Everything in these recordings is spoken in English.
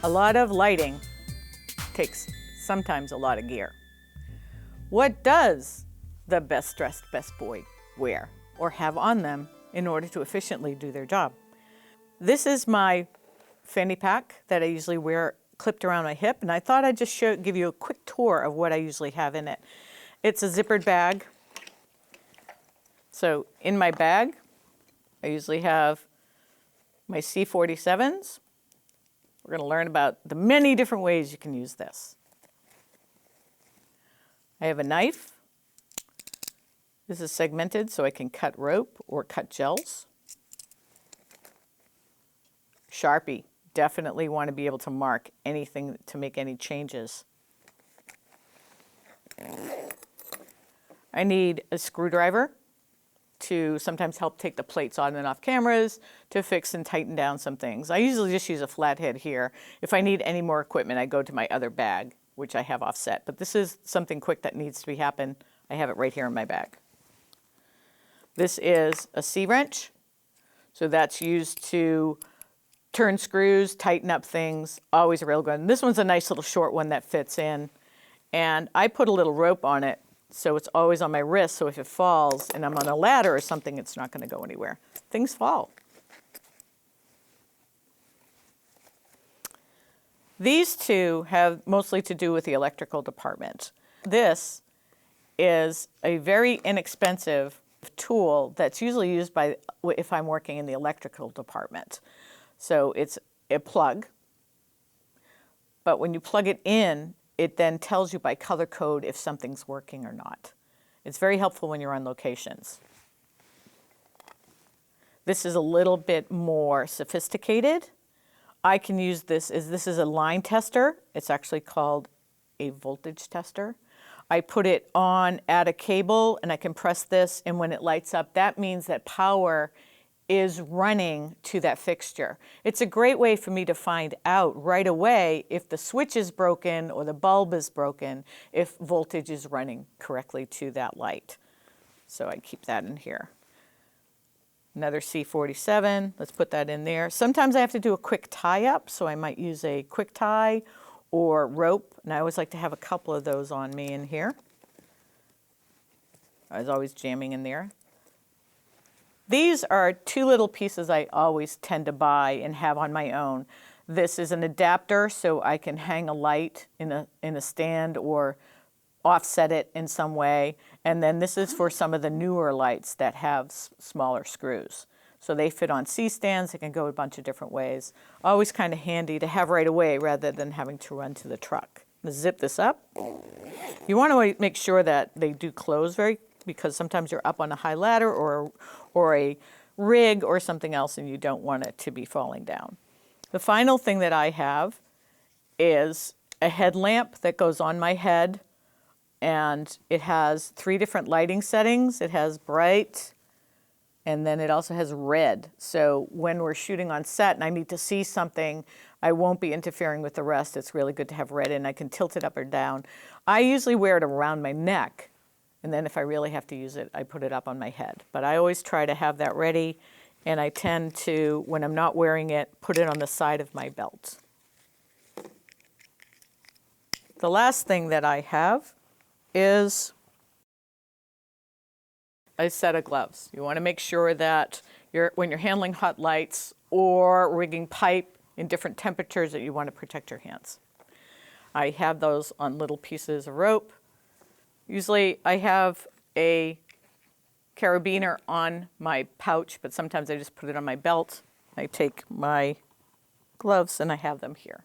A lot of lighting takes sometimes a lot of gear. What does the best dressed best boy wear or have on them in order to efficiently do their job? This is my fanny pack that I usually wear clipped around my hip, and I thought I'd just give you a quick tour of what I usually have in it. It's a zippered bag. So in my bag, I usually have my C47s. We're going to learn about the many different ways you can use this. I have a knife. This is segmented so I can cut rope or cut gels. Sharpie. Definitely want to be able to mark anything to make any changes. I need a screwdriver to sometimes help take the plates on and off cameras, to fix and tighten down some things. I usually just use a flathead here. If I need any more equipment, I go to my other bag, which I have offset. But this is something quick that needs to happen. I have it right here in my bag. This is a C-wrench. So that's used to turn screws, tighten up things, always a real good. And this one's a nice little short one that fits in. And I put a little rope on it, so it's always on my wrist, so if it falls and I'm on a ladder or something, it's not going to go anywhere. Things fall. These two have mostly to do with the electrical department. This is a very inexpensive tool that's usually used by if I'm working in the electrical department. So it's a plug, but when you plug it in, it then tells you by color code if something's working or not. It's very helpful when you're on locations. This is a little bit more sophisticated. I can use this as this is a line tester. It's actually called a voltage tester. I put it on at a cable and I can press this, and when it lights up, that means that power is running to that fixture. It's a great way for me to find out right away if the switch is broken or the bulb is broken, if voltage is running correctly to that light. So I keep that in here. Another C47, let's put that in there. Sometimes I have to do a quick tie up, so I might use a quick tie or rope, and I always like to have a couple of those on me in here. I was always jamming in there. These are two little pieces I always tend to buy and have on my own. This is an adapter, so I can hang a light in a stand or offset it in some way. And then this is for some of the newer lights that have smaller screws. So they fit on C-stands. They can go a bunch of different ways. Always kind of handy to have right away rather than having to run to the truck. I'm gonna zip this up. You want to make sure that they do close because sometimes you're up on a high ladder or a rig or something else and you don't want it to be falling down. The final thing that I have is a headlamp that goes on my head, and it has 3 different lighting settings. It has bright, and then it also has red. So when we're shooting on set and I need to see something, I won't be interfering with the rest. It's really good to have red, and I can tilt it up or down. I usually wear it around my neck, and then if I really have to use it, I put it up on my head. But I always try to have that ready, and I tend to, when I'm not wearing it, put it on the side of my belt. The last thing that I have is a set of gloves. You want to make sure that when you're handling hot lights or rigging pipe in different temperatures, that you want to protect your hands. I have those on little pieces of rope. Usually I have a carabiner on my pouch, but sometimes I just put it on my belt. I take my gloves and I have them here.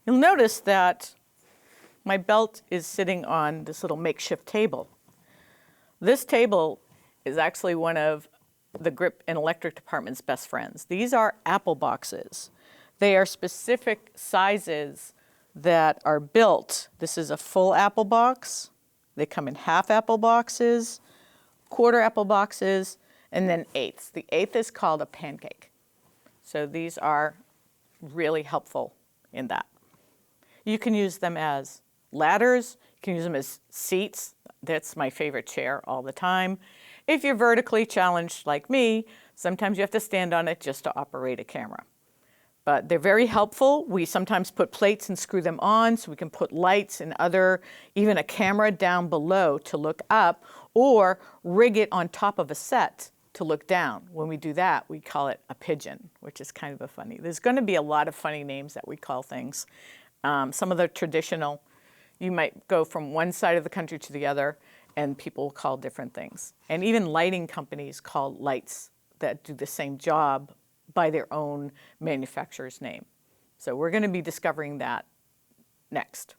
You'll notice that my belt is sitting on this little makeshift table. This table is actually one of the grip and electric department's best friends. These are apple boxes. They are specific sizes that are built. This is a full apple box. They come in half apple boxes, quarter apple boxes, and then eighths. The eighth is called a pancake. So these are really helpful in that. You can use them as ladders. You can use them as seats. That's my favorite chair all the time. If you're vertically challenged like me, sometimes you have to stand on it just to operate a camera. But they're very helpful. We sometimes put plates and screw them on so we can put lights and even a camera down below to look up, or rig it on top of a set to look down. When we do that, we call it a pigeon, which is kind of a funny. There's going to be a lot of funny names that we call things. Some of the traditional, you might go from one side of the country to the other, and people call different things. And even lighting companies call lights that do the same job by their own manufacturer's name. So we're going to be discovering that next.